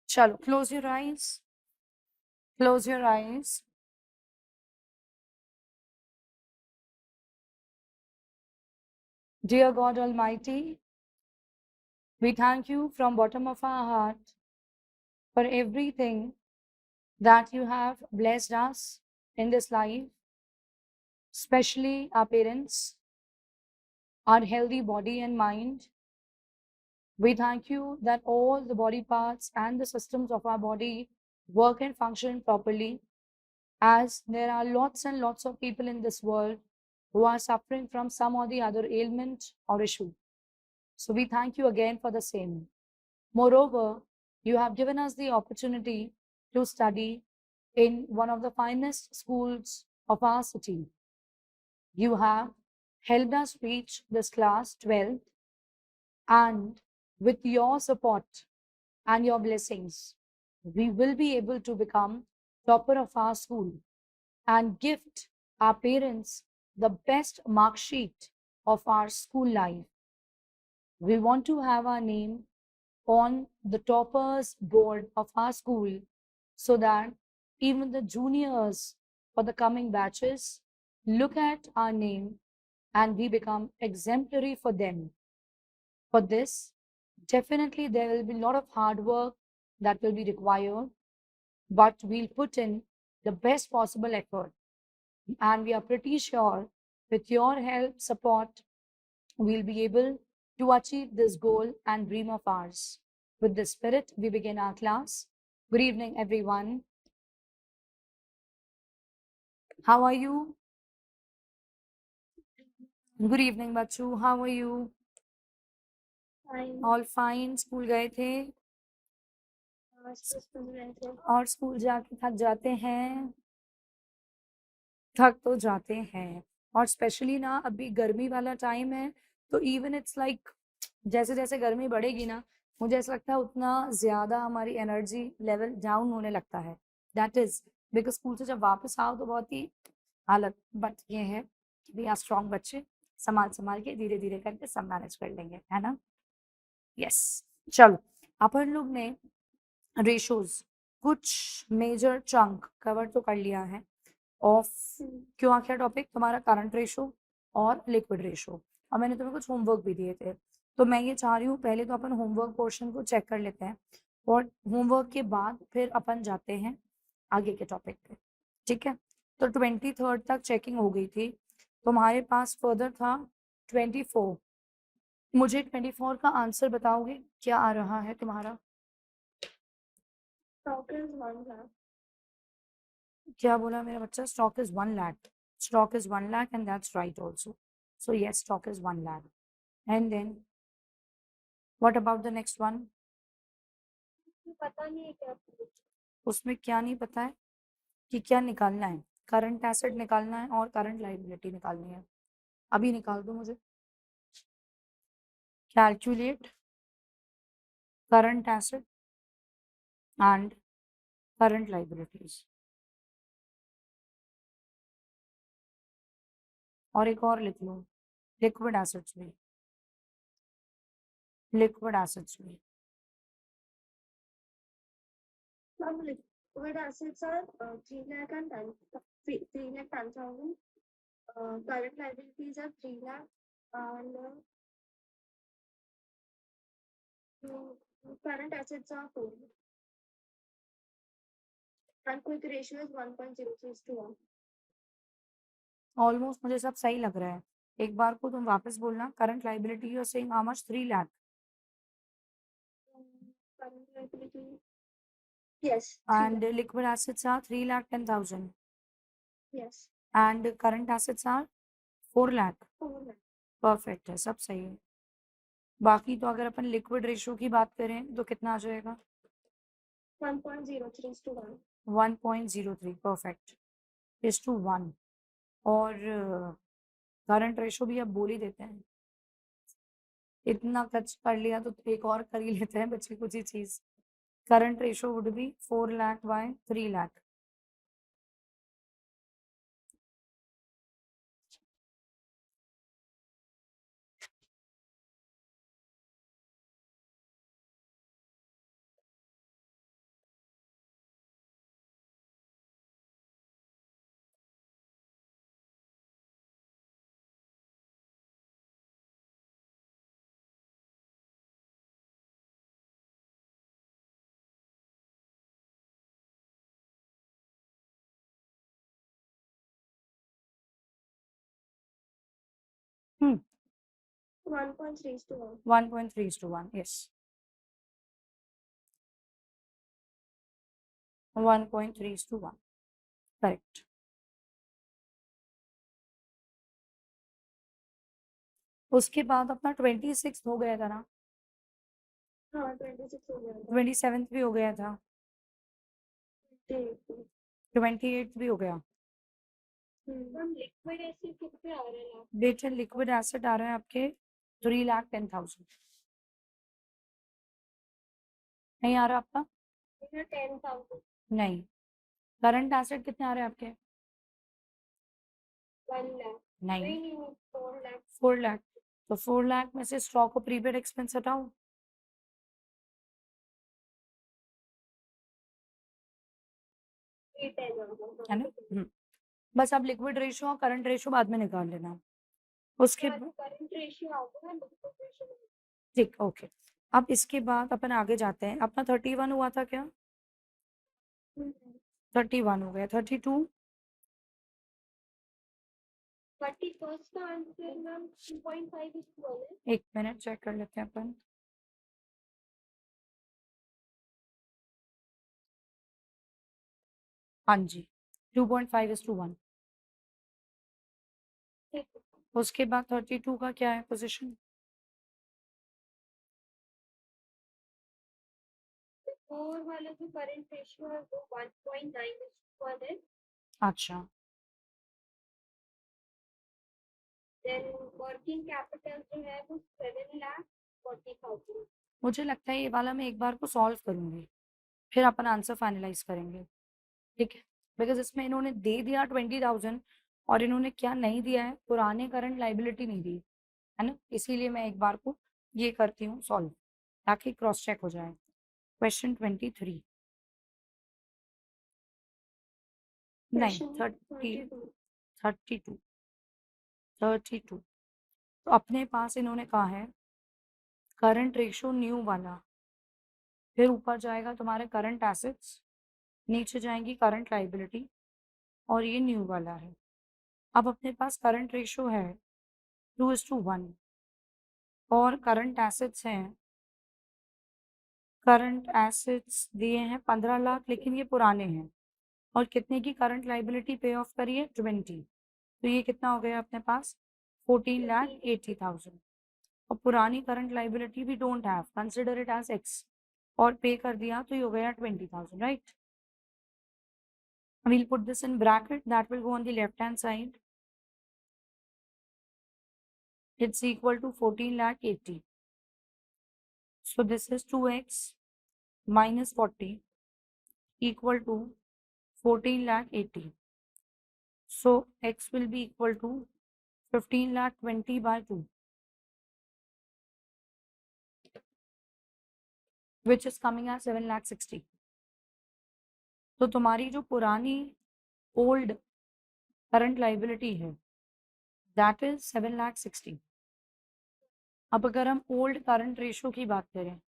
चलो, close your eyes. Close your eyes. Dear God Almighty, we thank you from bottom of our heart for everything that you have blessed us in this life, especially our parents, our healthy body and mind. We thank you that all the body parts and the systems of our body work and function properly, as there are lots and lots of people in this world who are suffering from some or the other ailment or issue. So we thank you again for the same. Moreover, you have given us the opportunity to study in one of the finest schools of our city. You have helped us reach this class 12th, and with your support and your blessings, we will be able to become topper of our school and gift our parents the best mark sheet of our school life. We want to have our name on the toppers board of our school so that even the juniors for the coming batches look at our name and we become exemplary for them. For this, definitely there will be a lot of hard work that will be required, but we'll put in the best possible effort. And we are pretty sure with your help, support, we'll be able to achieve this goal and dream of ours. With this spirit, we begin our class. Good evening, everyone. How are you? Good evening, बच्चों. How are you? Fine. All fine. School गए थे और school जाके थक जाते हैं. थक तो जाते हैं. और स्पेशली ना अभी गर्मी वाला टाइम है, तो इवन इट्स लाइक जैसे जैसे गर्मी बढ़ेगी ना, मुझे ऐसा लगता है उतना ज़्यादा हमारी एनर्जी लेवल डाउन होने लगता है. दैट इज़ बिकॉज़ स्कूल से जब वापस आओ तो बहुत ही हालत. बट ये है कि वी आर स्ट्रॉन्ग बच्चे, संभाल के धीरे-धीरे करके सब मैनेज कर लेंगे, है ना? यस. चलो, अपन लोग ने रेशोज़ कुछ मेजर चंक कवर तो कर लिया है ऑफ क्यों क्या टॉपिक तुम्हारा करंट रेशो और लिक्विड रेशो, और मैंने तुम्हें कुछ होमवर्क भी दिए थे. तो मैं ये चाह रही हूँ पहले तो अपन होमवर्क पोर्शन को चेक कर लेते हैं और होमवर्क के बाद फिर अपन जाते हैं आगे के टॉपिक पे. ठीक है? तो 23rd तक चेकिंग हो गई थी. तुम्हारे पास फर्दर था 24. मुझे 24 का आंसर बताओगे क्या आ रहा है तुम्हारा? Stock is 1 lakh. क्या बोला मेरा बच्चा? Stock is 1 lakh. Stock is 1 lakh and that's right also. So yes, stock is 1 lakh. And then what about the next one? पता नहीं है क्या. उसमें क्या नहीं पता है कि क्या निकालना है? करंट एसेट निकालना है और करंट लाइबिलिटी निकालनी है. अभी निकाल दो मुझे. Calculate current asset and current liabilities. और एक और लिख लो, लिक्विड एसेट्स में. लिक्विड एसेट्स में Some liquid assets are 3 lakh and 3 lakh 10,000. Current liabilities are 3 lakh and current assets are 4 lakh. And quick ratio is 1.03:1. Almost मुझे सब सही लग रहा है. एक बार को तुम वापस बोलना. Current liability you are saying how much? 3 lakh. Current liability, yes, 3 And lakh. liquid assets are 3,10,000. Yes, And current assets are 4 lakh. 4 lakh. Perfect है, सब सही है. बाकी तो अगर अपन लिक्विड रेशियो की बात करें तो कितना आ जाएगा? 1.03:1. 1.03. परफेक्ट. Is to 1. और करंट रेशियो भी अब बोल ही देते हैं. इतना खर्च कर लिया तो एक और कर ही लेते हैं बची कुछ ही चीज. Current ratio would be 4 lakh by 3 lakh. 1.3:1. 1.3:1. Yes. 1.3:1. Correct. उसके बाद अपना 26 हो गया था ना, हाँ 26 हो गया था। 27 भी हो गया था, 28 भी हो गया। मैम लिक्विड एसिड कितने आ रहे हैं? बेटा लिक्विड एसिड आ रहा है आपके 3,10,000। नहीं आ रहा आपका? 10,000. नहीं। करंट एसिड कितने आ रहे हैं आपके? 1 lakh. नहीं, नहीं 4 lakh. 4 लाख। तो 4 लाख में से स्टॉक और प्रीपेड एक्सपेंस हटाओ। ये 10 होगा. है ना? बस अब लिक्विड रेशियो और करंट रेशियो बाद में निकाल लेना। उसके करंट रेशियो आएगा, लिक्विड रेशियो. ठीक, ओके। अब इसके बाद अपन आगे जाते हैं। अपना 31 हुआ था क्या? 31 हो गया। 32? 31st का आंसर मैम 2.5:1 है. एक मिनट चेक कर लेते हैं अपन। हाँ जी, 2.5:1। उसके बाद 32 का क्या है पोजीशन? और वाला जो करंट रेशियो है वो 1.9:1 है. अच्छा, देन वर्किंग कैपिटल जो है वो 7,40,000. मुझे लगता है ये वाला मैं एक बार को सॉल्व करूंगी, फिर अपन आंसर फाइनलाइज करेंगे। ठीक है, बिकॉज इसमें इन्होंने दे दिया 20,000 और इन्होंने क्या नहीं दिया है, पुराने करंट लाइबिलिटी नहीं दी है ना, इसीलिए मैं एक बार को ये करती हूँ सॉल्व, ताकि क्रॉस चेक हो जाए। क्वेश्चन 23 नहीं, 32 तो अपने पास इन्होंने कहा है करंट रेशो न्यू वाला, फिर ऊपर जाएगा तुम्हारे करंट एसेट्स, नीचे जाएंगी करंट लाइबिलिटी, और ये न्यू वाला है। अब अपने पास करंट रेशो है 2:1 और करंट एसेट्स हैं, करंट एसेट्स दिए हैं 15 लाख, लेकिन ये पुराने हैं, और कितने की करंट लाइबिलिटी पे ऑफ करी है 20, तो ये कितना हो गया अपने पास 14,80,000। और पुरानी करंट लाइबिलिटी भी don't have, consider it as X, और पे कर दिया तो ये हो गया 20,000, right? We'll put this in bracket, that will go on the left hand side. It's equal to 14,80,000. So this is 2x minus 40 equal to 14,80,000. So x will be equal to 15,20,000 by 2, which is coming as 7,60,000. तो तुम्हारी जो पुरानी old current liability है that is 7,60,000। अब अगर हम old current ratio की बात करें,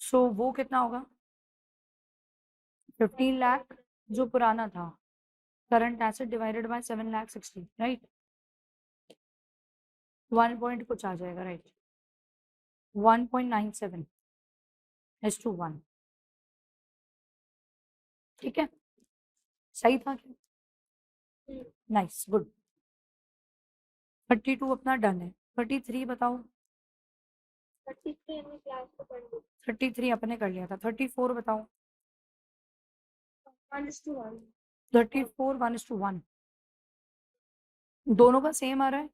सो वो कितना होगा 15 लाख जो पुराना था, current asset divided by 7,60,000, right? 1 point कुछ आ जाएगा, राइट? 1.97:1। ठीक है, सही था क्या? Nice, good. 32 अपना डन है। 33 बताओ। 33 हमने क्लास को पढ़ ली. 33 अपने कर लिया था। 34 बताओ। 1:1. 34 1:1 दोनों का सेम आ रहा है।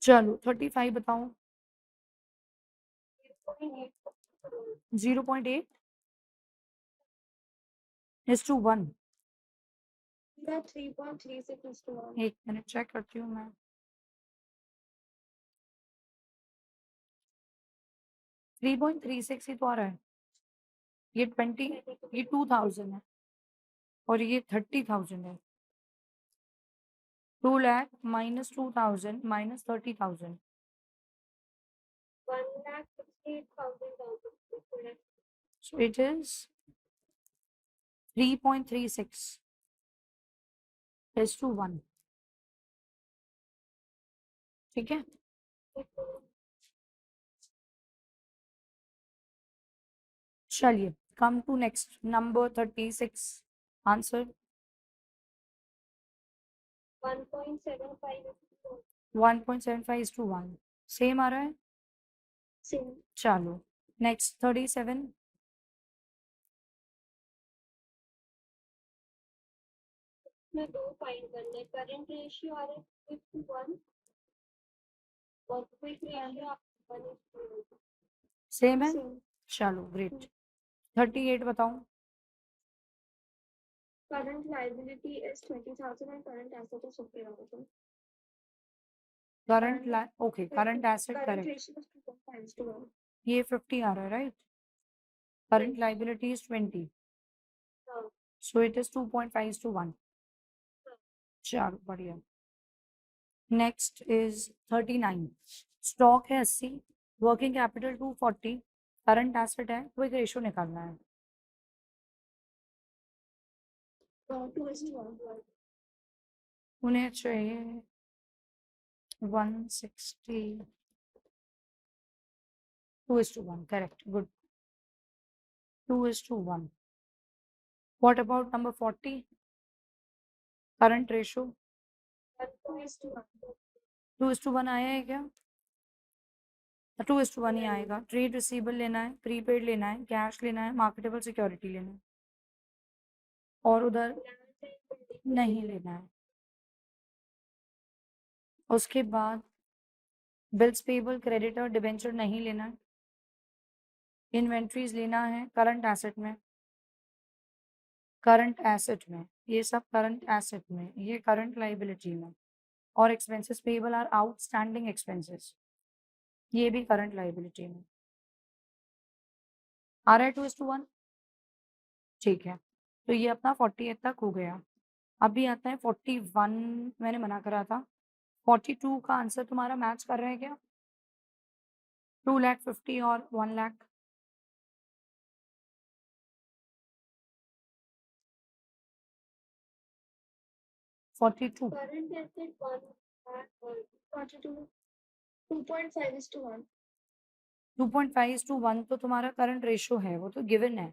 चलो 35 बताओ। 0.8:1। 3.36:1. एक मिनट चेक करती हूँ मैं। 3.36 ही तो आ रहा है। ये 2,000 है और ये 30,000 है। 2 lakh minus 2,000 minus 30,000। 1,68,000. So it is 3.36:1. ठीक है। चलिए, come to next number 36 answer 1.75:1 same आ रहा है। सेम। चलो नेक्स्ट 37 में दो फाइंड करने हैं। करंट रेशियो आ रहा है 2:1 और क्विक रेशियो 1:1। सेम है। सेम। चलो ग्रेट। 38 बताओ। Current liability is 20,000 and current asset is 50,000. Current And okay, current asset current correct. ratio is 2.5:1. ये 50 आ रहा है राइट। करंट लाइबिलिटी इज 20, हाँ, सो इट इज 2.5:1। चलो बढ़िया। नेक्स्ट इज 39 स्टॉक है 80, वर्किंग कैपिटल 240, करंट एसेट है, quick ratio निकालना है। 2:1. उन्हें चाहिए 160 2:1 correct good 2:1। What about number 40 current ratio 2:1. 2:1 आया है क्या? 2:1 ही आएगा। ट्रेड रिसीवेबल लेना है, प्रीपेड लेना है, कैश लेना है, मार्केटेबल सिक्योरिटी लेना है और उधर नहीं लेना है। उसके बाद बिल्स पेबल, क्रेडिटर, डिबेंचर नहीं लेना है। इन्वेंट्रीज लेना है करंट एसेट में, करंट एसेट में, ये सब करंट एसेट में, ये करंट लाइबिलिटी में। और expenses payable are outstanding expenses, ये भी करंट लाइबिलिटी में। आ रहा है 2:1 ठीक है। तो ये अपना 48 तक हो गया। अभी आता है 41, मैंने मना करा था। 42 का आंसर तुम्हारा मैच कर रहा है क्या? 2,50,000 और 1,00,000। Forty two Current asset 42. 2.5:1. 2.5:1 तो तुम्हारा करंट रेशियो है, वो तो गिवन है।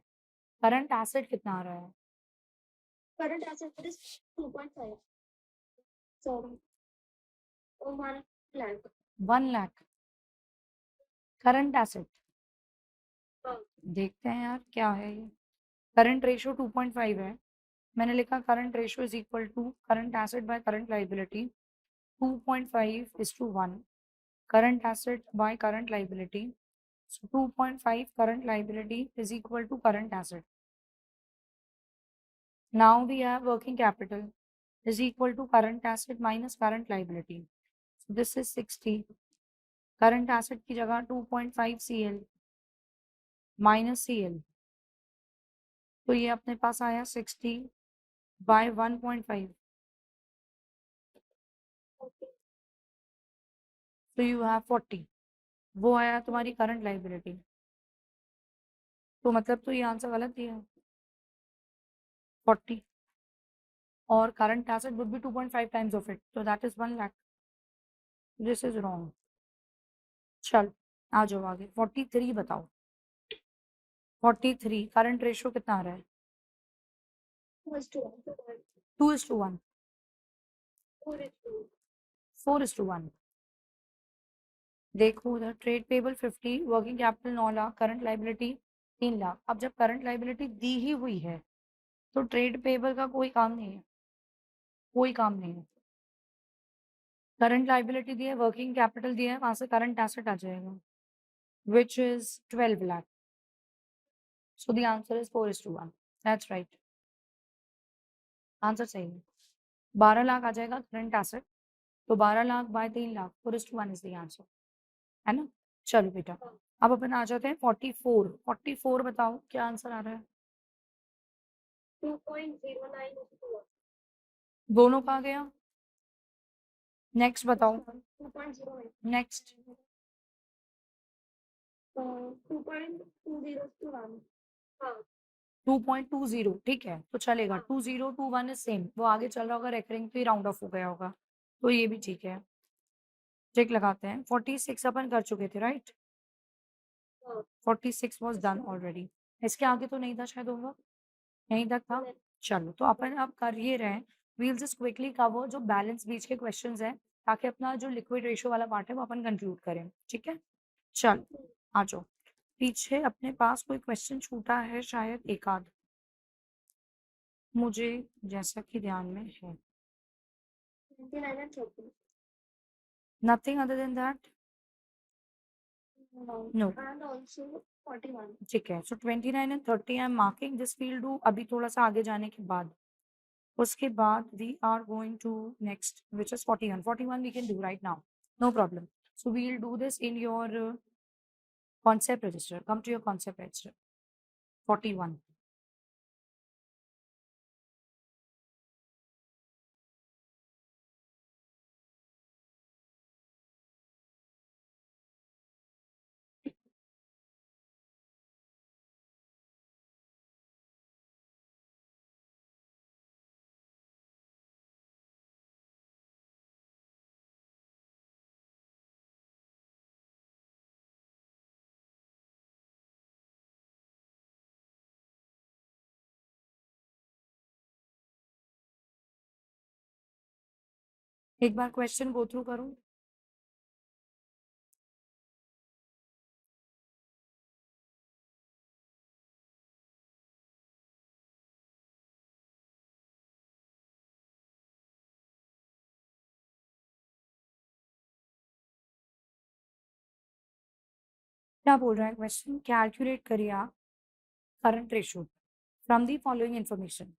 करंट एसेट कितना आ रहा है? Current asset is 2.5. Sorry. 1,00,000. 1,00,000 current asset. हाँ, देखते हैं यार क्या है ये। करंट रेशियो 2.5 है। मैंने लिखा current ratio is equal to current asset by current liability 2.5:1 current asset by current liability. So 2.5 current liability is equal to current asset. Now we have working capital is equal to current asset minus current liability. So this is 60. Current asset की जगह 2.5 CL minus CL. तो ये अपने पास आया 60 by 1.5. So you have 40. वो आया तुम्हारी current liability. तो मतलब तो ये आंसर गलत दिया है 40 और current asset would be 2.5 times of it. So that is 1,00,000. This is wrong. चल आ जाओ आगे 43 बताओ। 43 करंट रेशियो कितना आ रहा है? 2:1. 2:1 4:2. 4:1। देखो उधर trade payable 50, working capital 9 lakh, current liability 3 lakh. अब जब करंट लाइबिलिटी दी ही हुई है तो ट्रेड पेबल का कोई काम नहीं है, कोई काम नहीं है। करंट लाइबिलिटी दी है, वर्किंग कैपिटल दिया है, वहां से करंट एसेट आ जाएगा which is 12 lakh. So the answer is 4:1। That's right, answer सही है। 12 लाख आ जाएगा करंट एसेट, तो 12 lakh by 3 lakh 4:1 is the answer, है ना। चलो बेटा अब अपन आ जाते हैं 44। 44 बताओ क्या आंसर आ रहा है? 2.09:1. दोनों का आ गया। नेक्स्ट बताओ। 2.08. नेक्स्ट 2.20:1. हाँ, 2.20 ठीक है तो चलेगा। हाँ. 2021 इज सेम, वो आगे चल रहा होगा रेकरिंग तो राउंड ऑफ हो गया होगा, तो ये भी ठीक है। टिक लगाते हैं। 46 अपन कर चुके थे, राइट? 46 was done already. इसके आगे तो नहीं था शायद होमवर्क? यहीं तक था? चलो, तो अपन अब कर ये रहे हैं, वील जस्ट क्विकली कवर जो बैलेंस बीच के क्वेश्चंस हैं, ताकि अपना जो लिक्विड रेशियो वाला पार्ट है, वो अपन कंक्लूड करें, ठीक है? चलो, आ जाओ। पीछे अपने पास कोई क्वेश्चन छूटा है शायद एक आध, मुझे जैसा कि ध्यान में है। 29 and 30. Nothing other than that? No. No. And also 41. ठीक है, so 29 and 30 I am marking this we'll do अभी थोड़ा-सा आगे जाने के बाद। उसके बाद we are going to next which is 41. 41 we can do right now, no problem. So we will do this in your concept register. Come to your concept register. 41. एक बार question go through करो। क्या बोल रहा है question? Calculate करिए आप current ratio from the following information.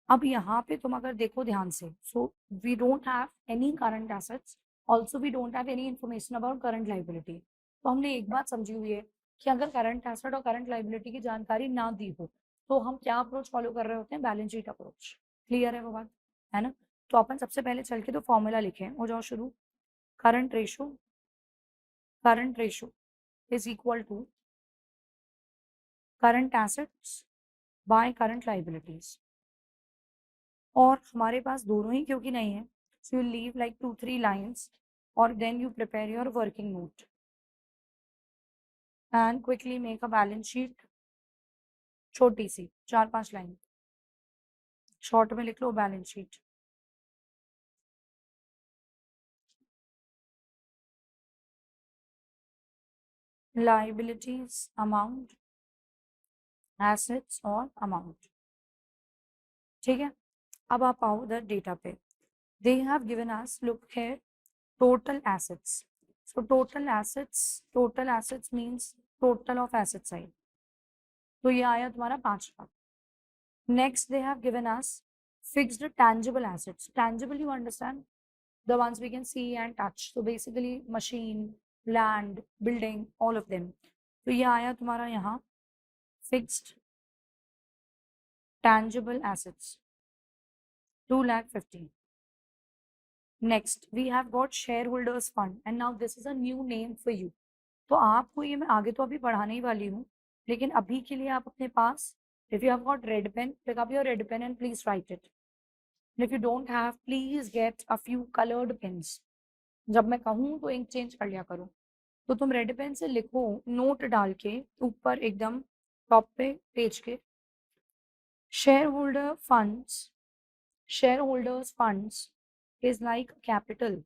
अब यहाँ पे तुम अगर देखो ध्यान से, so we don't have any current assets, also we don't have any information about current liability. तो हमने एक बात समझी हुई है कि अगर करंट एसेट और करंट लाइबिलिटी की जानकारी ना दी हो, तो हम क्या अप्रोच फॉलो कर रहे होते हैं? Balance sheet approach. क्लियर है वो बात? है ना? तो अपन सबसे पहले चल के तो फॉर्मूला लिखें, हो जाओ शुरू। Current ratio is equal to current assets by current liabilities। और हमारे पास दोनों ही क्योंकि नहीं है, so you leave like 2-3 lines और then you prepare your working note and quickly make a balance sheet, छोटी सी 4-5 लाइन शॉर्ट में लिख लो balance sheet. Liabilities amount, assets और अमाउंट, ठीक है? अब आप आओ द डेटा पे। They have given us, look here, total assets. So total assets means total of asset side. तो ये आया तुम्हारा 5 lakh. Next, they have given us fixed tangible assets. Tangible, you understand? The ones we can see and touch. So basically, machine, land, building, all of them. तो ये आया तुम्हारा यहाँ fixed tangible assets, 2,50,000. Next, we have got shareholders fund, and now this is a new name for you. तो आपको ये मैं आगे तो अभी पढ़ाने ही वाली हूँ, लेकिन अभी के लिए आप अपने पास, if you have got red pen, pick up your red pen and please write it. If you don't have, please get a few coloured pens. जब मैं कहूँ तो इंक चेंज कर लिया करो। तो तुम रेड पेन से लिखो, नोट डाल के ऊपर एकदम टॉप पे पेज के, share holder funds, share holders funds is like capital,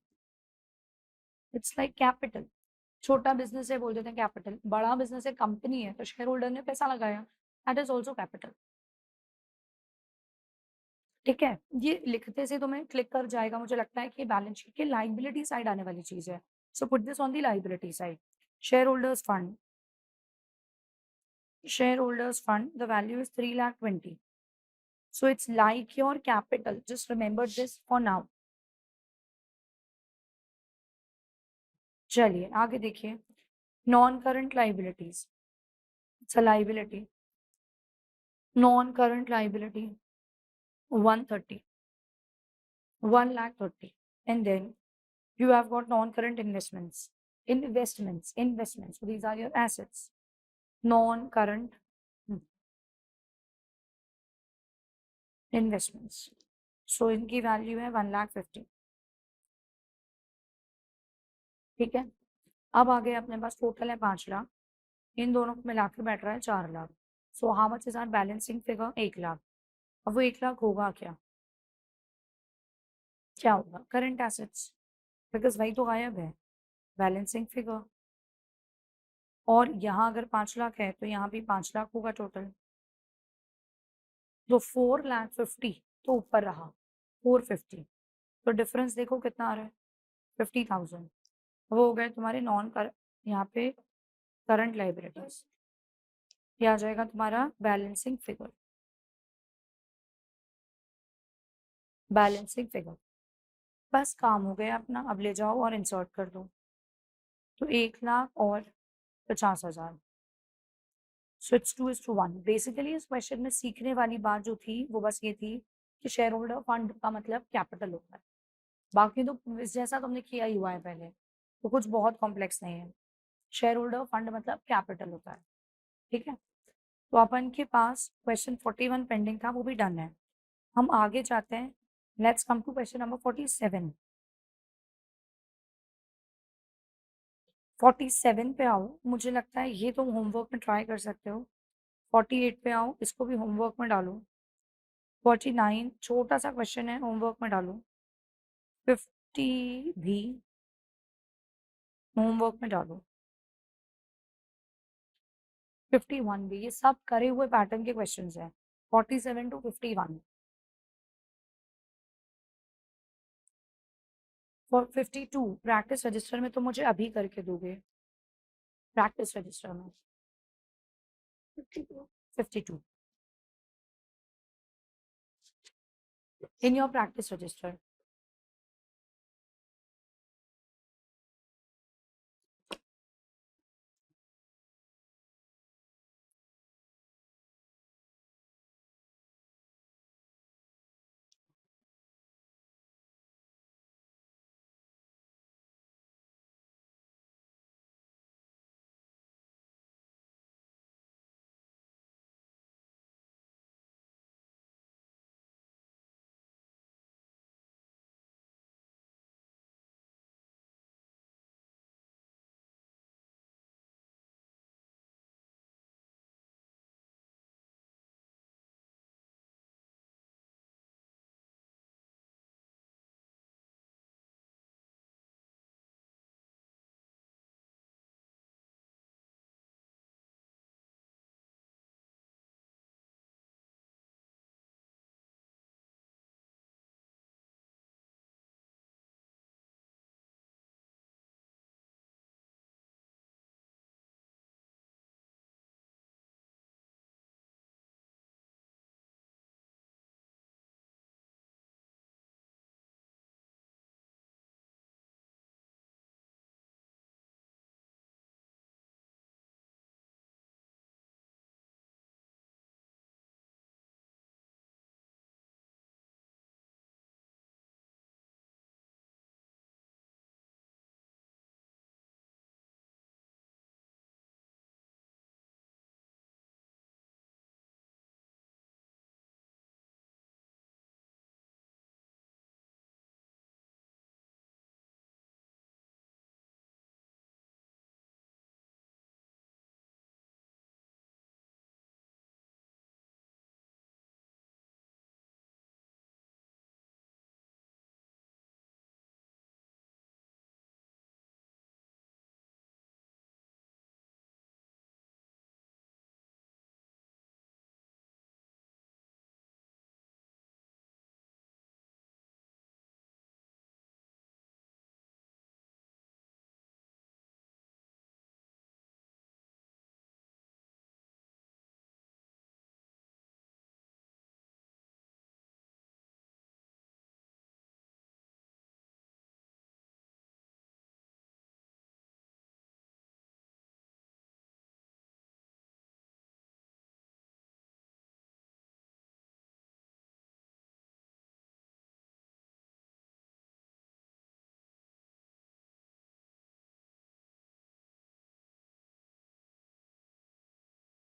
it's like capital. छोटा बिजनेस है बोल देते हैं कैपिटल, बड़ा बिजनेस है कंपनी है तो शेयर होल्डर ने पैसा लगाया, दैट इज ऑल्सो कैपिटल। ठीक है, ये लिखते से तुम्हें क्लिक कर जाएगा, मुझे लगता है कि बैलेंस शीट के लाइबिलिटी साइड आने वाली चीज है। So put this on the liability side. Share holders fund, share holders fund, the value is 3,20,000। So it's like your capital, just remember this for now. चलिए आगे देखिए, non current liabilities, it's a liability, non current liability 130, 1,30,000, and then you have got non-current investments. Investments. So these are your assets. Non-current investments. So इनकी value है 1,50,000। ठीक है। अब आ गए अपने पास टोटल है 5 लाख, इन दोनों को मिला के बैठ रहा है 4 lakh. So how much is our balancing figure? 1 lakh. अब वो 1 लाख होगा क्या? क्या होगा? करंट एसेट्स, बिकॉज़ वही तो गायब है, बैलेंसिंग फिगर। और यहाँ अगर 5 लाख है तो यहाँ भी 5 लाख होगा टोटल। तो 4,50,000 तो ऊपर रहा 450, तो डिफरेंस देखो कितना आ रहा है, 50,000। वो हो गए तुम्हारे नॉन कर, यहाँ पे करंट लाइबिलिटीज। ये आ जाएगा तुम्हारा बैलेंसिंग फिगर, बैलेंसिंग फिगर। बस काम हो गया अपना, अब ले जाओ और इंसर्ट कर दो। तो 1 लाख और 50,000, सो इट्स 2:1। बेसिकली इस क्वेश्चन में सीखने वाली बात जो थी वो बस ये थी कि शेयर होल्डर फंड का मतलब कैपिटल होता है। बाकी तो इस जैसा तुमने किया ही हुआ है पहले, तो कुछ बहुत कॉम्प्लेक्स नहीं है। शेयर होल्डर फंड मतलब कैपिटल होता है। ठीक है। तो अपन के पास क्वेश्चन 41 पेंडिंग था, वो भी डन है। हम आगे जाते हैं। Let's come to question number 47। 47 पे आओ, मुझे लगता है ये तुम होमवर्क में ट्राई कर सकते हो। 48 पे आओ, इसको भी होमवर्क में डालो। 49 छोटा सा क्वेश्चन है, होमवर्क में डालो। 50 भी होमवर्क में डालो। 51 भी, ये सब करे हुए पैटर्न के क्वेश्चंस हैं। 47 टू 51। फॉर 52 प्रैक्टिस रजिस्टर में तो मुझे अभी करके दोगे, प्रैक्टिस रजिस्टर में 52. 52 इन योर प्रैक्टिस रजिस्टर।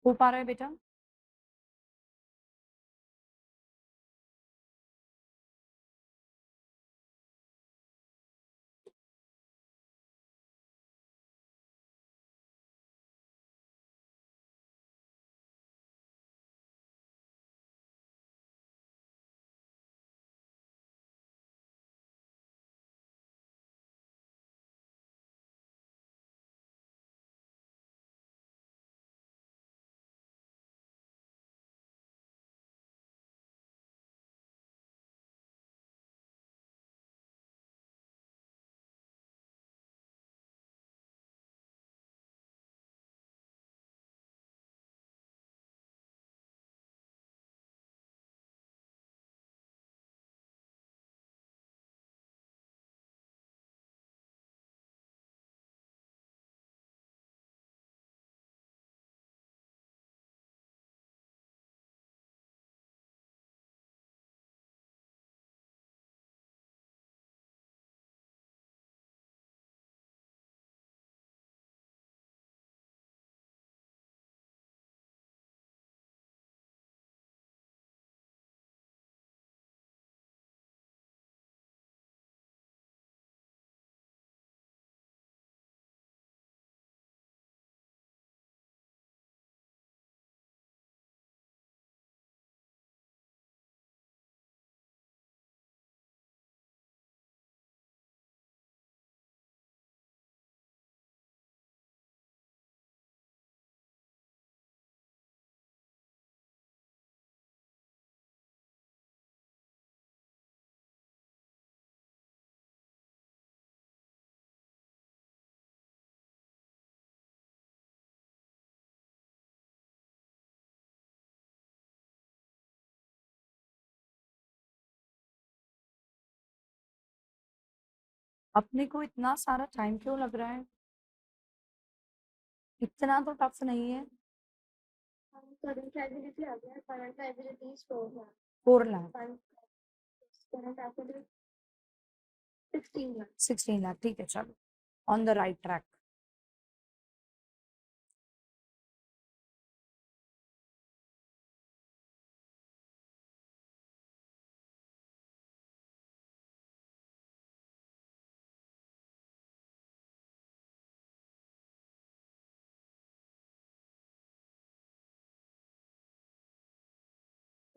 हो पा रहा है बेटा? अपने को इतना सारा टाइम क्यों लग रहा है? इतना तो टफ नहीं है। करंट लायबिलिटी आ गया, current liability is 4 lakh, 4 lakh, current asset is 16 lakh. 16 lakh, ठीक है, चलो on the right track.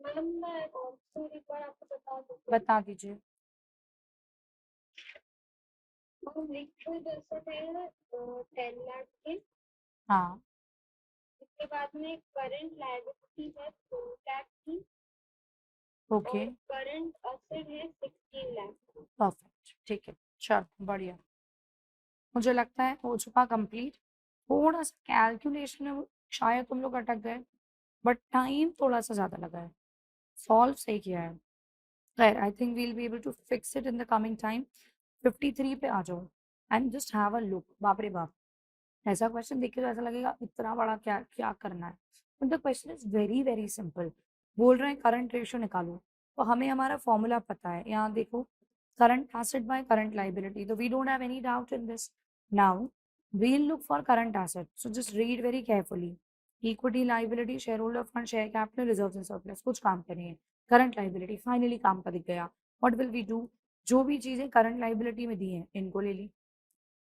Ma'am मैं कौन सा एक बार आपको बता दूँ? बता दीजिए। लिक्विड एसेट है 10 लाख के। हाँ, उसके बाद में करंट लायबिलिटी है 2 लाख की ओके, और करंट एसेट है 16 लाख। परफेक्ट, ठीक है, चलो बढ़िया। मुझे लगता है हो चुका कंप्लीट। थोड़ा सा कैलकुलेशन में शायद तुम लोग अटक गए, बट टाइम थोड़ा सा ज़्यादा लगा है। सॉल्व सही किया है। खैर, I think we'll be able to fix it in the coming time. 53 पे आ जाओ and just have a look. बाप रे बाप, ऐसा क्वेश्चन देख के तो ऐसा लगेगा इतना बड़ा क्या क्या करना है। But the question is very very simple. बोल रहे हैं करंट रेशियो निकालो, तो हमें हमारा फॉर्मूला पता है। यहाँ देखो, current asset by current liability, तो we don't have any doubt in this. Now we'll look for current asset, so just read very carefully. Equity, liability, shareholder fund, share capital, reserves and surplus, कुछ काम का नहीं है। Current liability finally काम का दिख गया। What will we do? जो भी चीजें करंट लाइबिलिटी में दी हैं इनको ले ली।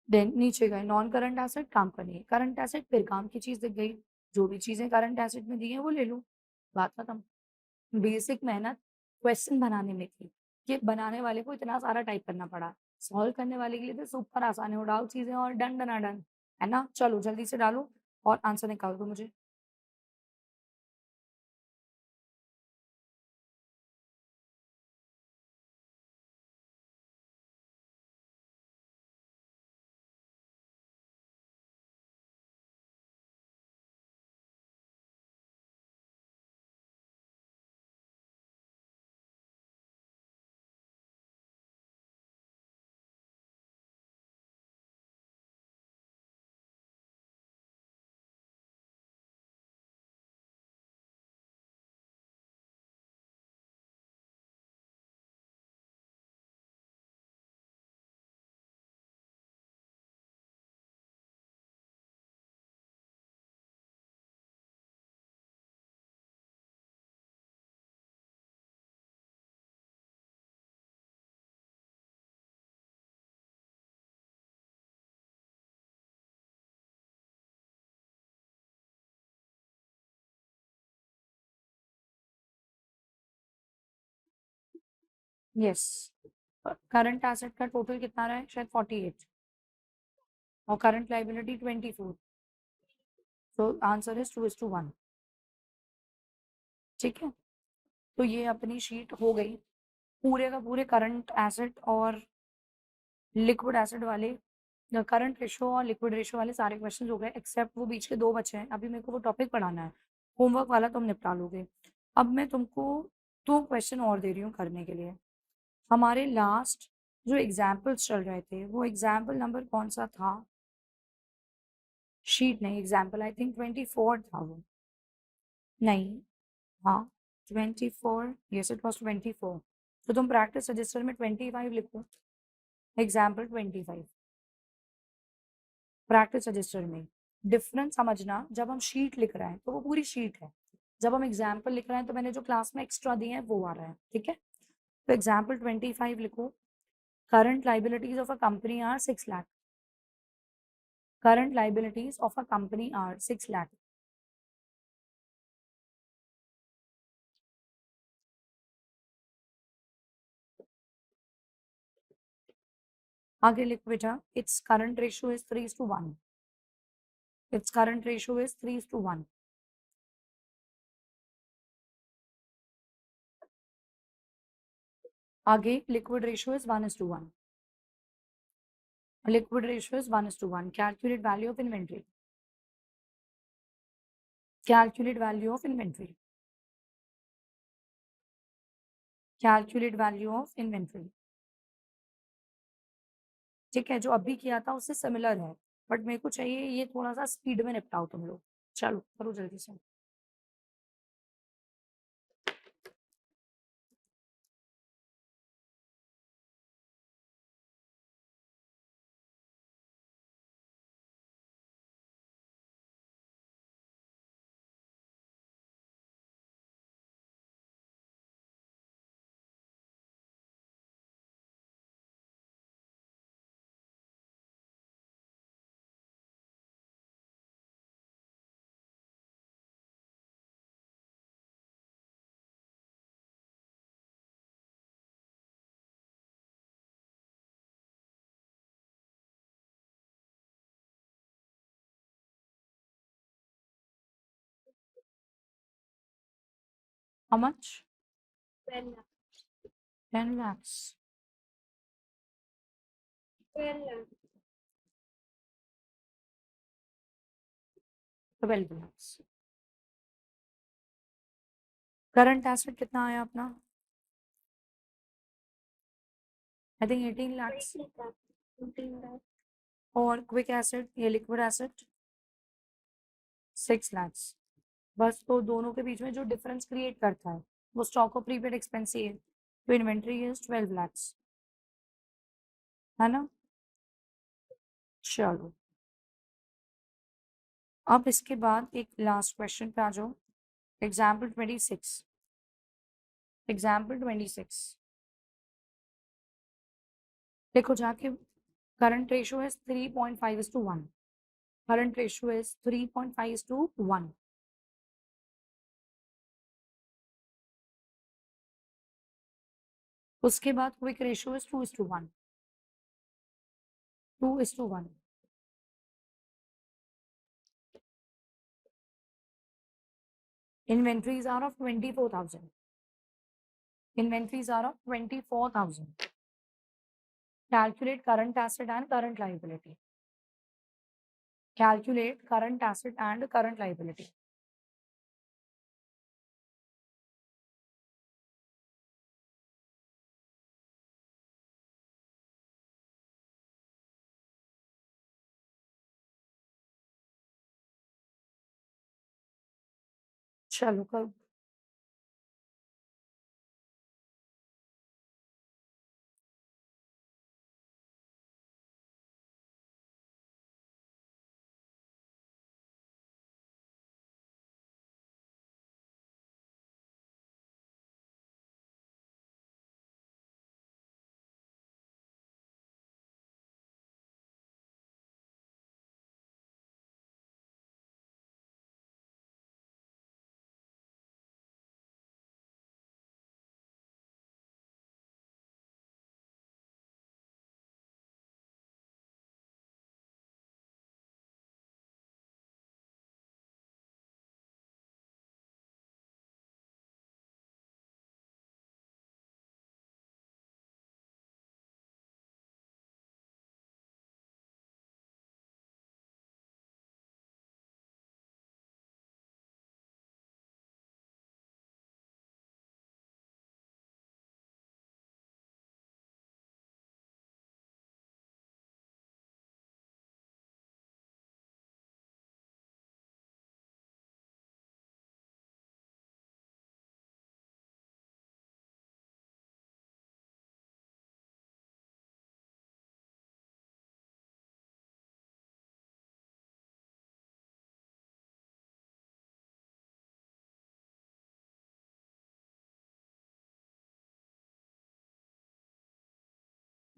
देन नीचे गए, नॉन करंट एसेट काम का नहीं है, करंट एसेट फिर काम की चीज दिख गई। जो भी चीजें करंट एसेट में दी हैं वो ले लो, बात खत्म। बेसिक मेहनत क्वेश्चन बनाने में थी, कि बनाने वाले को इतना सारा टाइप करना पड़ा। सॉल्व करने वाले के लिए तो सुपर आसान है, उड़ाओ चीजें और डन डना डन, है ना? चलो जल्दी से डालो और आंसर निकाल दो मुझे। यस, करंट एसेट का टोटल कितना रहा है? शायद 48, और करंट लाइबिलिटी 24। तो आंसर इज 2:1। ठीक है, तो ये अपनी शीट हो गई। पूरे का पूरे करंट एसेट और लिक्विड एसिड वाले, करंट रेशो और लिक्विड रेशो वाले सारे क्वेश्चन हो गए, एक्सेप्ट वो बीच के 2 बचे हैं। अभी मेरे को वो टॉपिक पढ़ाना है, होमवर्क वाला तुम निपटा लोगे। अब मैं तुमको 2 क्वेश्चन और दे रही हूँ करने के लिए। हमारे लास्ट जो एग्जाम्पल्स चल रहे थे, वो एग्जाम्पल नंबर कौन सा था? शीट नहीं, एग्जाम्पल आई थिंक 24 था वो। नहीं, हाँ, 24, यस इट वॉज 24। तो तुम प्रैक्टिस रजिस्टर में 25 लिखो, एग्जाम्पल 25 प्रैक्टिस रजिस्टर में। डिफरेंस समझना, जब हम शीट लिख रहे हैं तो वो पूरी शीट है, जब हम एग्जाम्पल लिख रहे हैं तो मैंने जो क्लास में एक्स्ट्रा दिए हैं वो आ रहा है। ठीक है, तो एग्जाम्पल 25 लिखो। Current liabilities of a company are 6 lakh. Current liabilities of a company are 6 lakh. आगे लिख बेटा, it's current ratio is 3:1। It's current ratio is 3:1। आगे liquid ratio is 1:1। Liquid ratio is 1:1। Calculate value of inventory. Calculate value of inventory. Calculate value of inventory. ठीक है, जो अभी किया था उससे सिमिलर है, बट मेरे को चाहिए ये थोड़ा सा स्पीड में निपटाओ तुम लोग। चलो करो जल्दी से। How much? 12 lakhs. 10 lakhs. 12 lakhs. 12 lakhs. Current asset कितना आया अपना? I think 18 lakhs. 20 lakhs. 15 lakhs. और क्विक एसेट ये लिक्विड एसेट 6 lakhs. बस तो दोनों के बीच में जो डिफरेंस क्रिएट करता है वो स्टॉक ऑफ प्रीपेड एक्सपेंस ही है, तो इन्वेंट्री इज 12 lakhs, है ना? चलो अब इसके बाद एक लास्ट क्वेश्चन पे आ जाओ। एग्जाम्पल 26। एग्जाम्पल 26 देखो जाके, current ratio is 3.5:1. Current ratio is 3.5:1. उसके बाद quick ratio is 2:1. 2:1. Inventories are of 24,000. Inventories are of 24,000. Calculate current asset and current liability. Calculate current asset and current liability. चलो कब?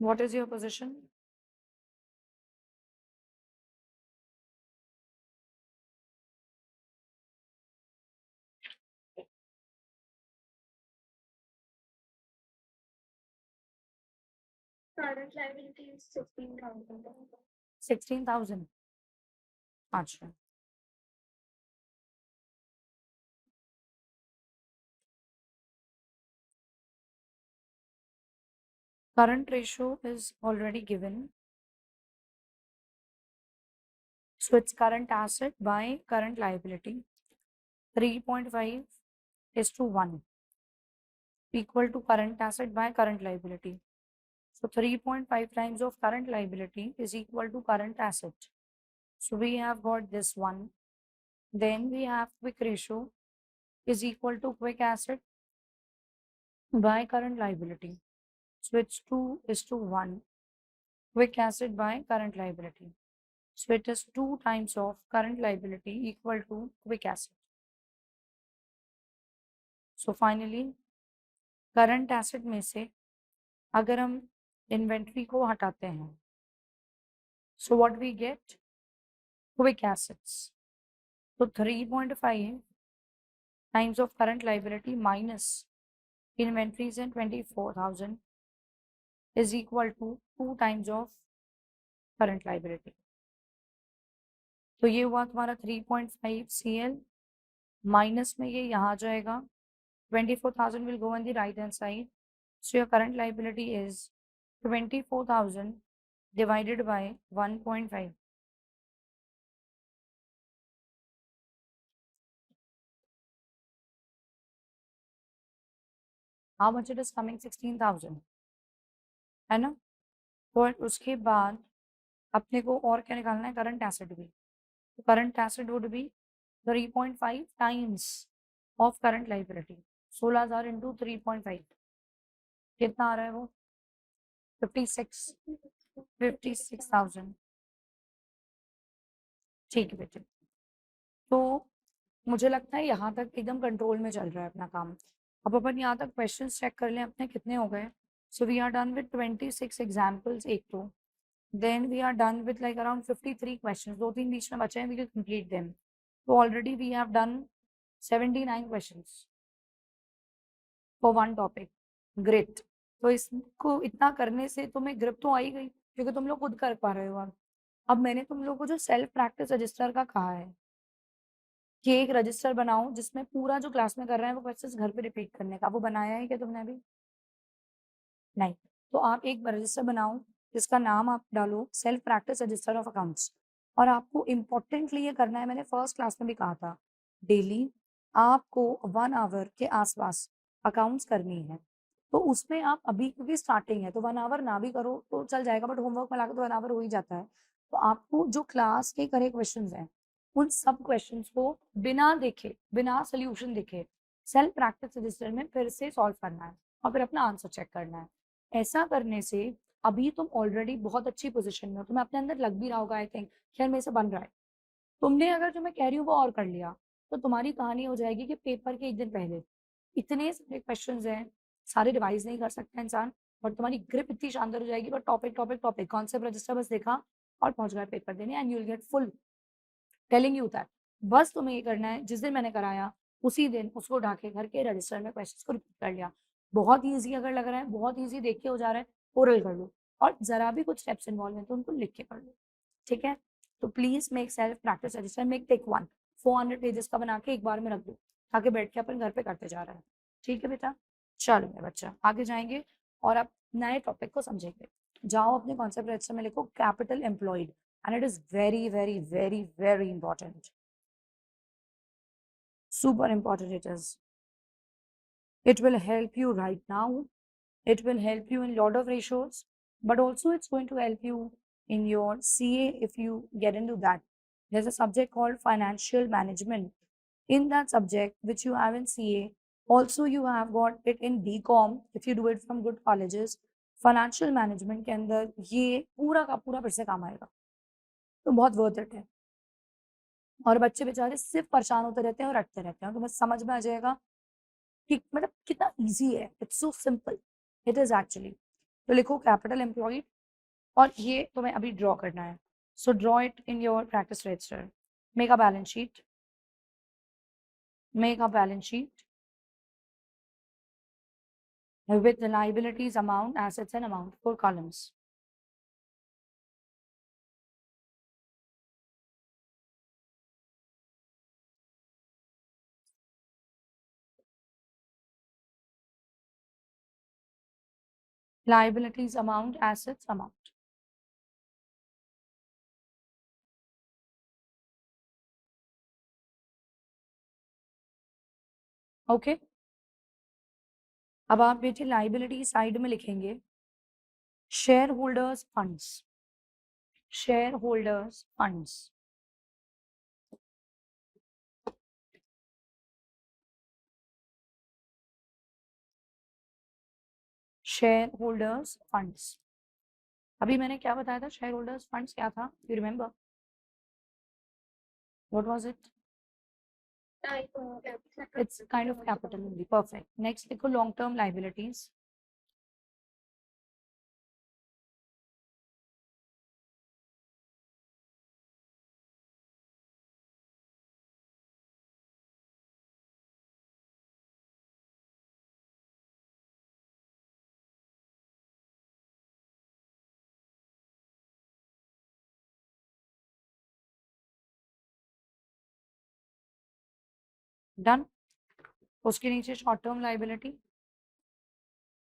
What is your position? Current liability is 16,000. 16,000. अच्छा. Current ratio is already given. So it's current asset by current liability. 3.5:1 equal to current asset by current liability. So 3.5 times of current liability is equal to current asset. So we have got this one. Then we have quick ratio is equal to quick asset by current liability. So it's 2:1. Quick asset by current liability. So it is 2 times of current liability equal to quick asset. So finally current asset में से अगर हम inventory को हटाते हैं, so what we get quick assets. तो 3.5 times of current liability minus inventories in 24,000 is equal to 2 times of current liability. तो ये हुआ तुम्हारा 3.5 CL माइनस में ये यहाँ जाएगा. 24,000 will go on the right hand side. So your current liability is 24,000 divided by 1.5. How much it is coming? 16,000 है ना. और उसके बाद अपने को और क्या निकालना है? करंट एसेट भी. तो current asset would be 3.5 times of current liability. 16,000 into 3.5 कितना आ रहा है वो? 56,000. ठीक है बेटे. तो मुझे लगता है यहाँ तक एकदम कंट्रोल में चल रहा है अपना काम. अब अपन यहाँ तक क्वेश्चन चेक कर लें अपने कितने हो गए. So we are done with 26 examples. एक तो then we are done with like around 53 question. 2-3 बीच में बचे हैं, वी विल कंप्लीट देम. तो already we have done 79 question for one topic. Great. तो इसको इतना करने से तुम्हें ग्रिप तो आ ही गई क्योंकि तुम लोग खुद कर पा रहे हो. अब मैंने तुम लोग को जो सेल्फ प्रैक्टिस रजिस्टर का कहा है कि एक रजिस्टर बनाओ जिसमें पूरा जो क्लास में कर रहे हैं वो क्वेश्चंस घर पे रिपीट करने का. वो बनाया है क्या तुमने अभी? नहीं. तो आप एक रजिस्टर बनाओ जिसका नाम आप डालो self practice register of accounts. और आपको इम्पोर्टेंटली ये करना है, मैंने फर्स्ट क्लास में भी कहा था, डेली आपको 1 आवर के आसपास अकाउंट्स करनी है. तो उसमें आप अभी क्योंकि स्टार्टिंग है तो 1 आवर ना भी करो तो चल जाएगा, बट होमवर्क में लाकर तो 1 आवर हो ही जाता है. तो आपको जो क्लास के करे क्वेश्चन हैं उन सब क्वेश्चंस को बिना देखे, बिना सोल्यूशन देखे सेल्फ प्रैक्टिस रजिस्टर में फिर से सॉल्व करना है और फिर अपना आंसर चेक करना है. ऐसा करने से अभी तुम ऑलरेडी बहुत अच्छी पोजीशन में हो. तुम्हें अपने अंदर लग भी रहा होगा आई थिंक खैर मेरे से बन रहा है. तुमने अगर जो मैं कह रही हूँ वो और कर लिया तो तुम्हारी कहानी हो जाएगी कि पेपर के एक दिन पहले इतने सारे क्वेश्चंस हैं, सारे रिवाइज नहीं कर सकता इंसान, और तुम्हारी ग्रिप इतनी शानदार हो जाएगी. But topic topic topic concept register बस देखा और पहुंच गए पेपर देने and you will get full. Telling you that. बस तुम्हें ये करना है जिस दिन मैंने कराया उसी दिन उसको उठा के घर के रजिस्टर में क्वेश्चंस को रिपीट कर लिया. बहुत ईजी अगर लग रहा है, बहुत ईजी देख के हो जा रहा है, ओरल कर लो. और जरा भी कुछ स्टेप्स इन्वॉल्व हैं तो उनको लिख के कर लो. ठीक है. तो please make self practice register. Make take 1 400 pages का बना के एक बार में रख दो ताकि बैठ के अपन घर पे करते जा रहे हैं. ठीक है बेटा. चलो मेरा बच्चा आगे जाएंगे और अब नए टॉपिक को समझेंगे. जाओ अपने कॉन्सेप्ट रजिस्टर में लिखो capital employed and it is very very very very important. Super important it is. It will help you right now. It will help you in lot of ratios, but also it's going to help you in your CA if you get into that. There's a subject called financial management. In that subject which you have in CA, also you have got it in BCom if you do it from good colleges. Financial management के अंदर ये पूरा का पूरा फिर से काम आएगा. तो बहुत वर्थ इट है. और बच्चे बेचारे सिर्फ परेशान होते रहते हैं और रटते रहते हैं. तुम्हें समझ में आ जाएगा कि मतलब कितना इजी है. It's so simple. It is actually. तो लिखो कैपिटल एम्प्लॉयड और ये तुम्हें अभी ड्रॉ करना है. So draw it in your practice register. Make a balance sheet. Make a balance sheet with the liabilities amount, assets and amount, 4 columns. Liabilities amount, assets amount. Okay. अब आप बेटे liability side में लिखेंगे shareholders funds, shareholders funds, shareholders funds. अभी मैंने क्या बताया था? shareholders funds क्या था? You remember? What was it? It's kind of capital only. Perfect. Next, देखो long term liabilities. Done. उसके नीचे short term liability.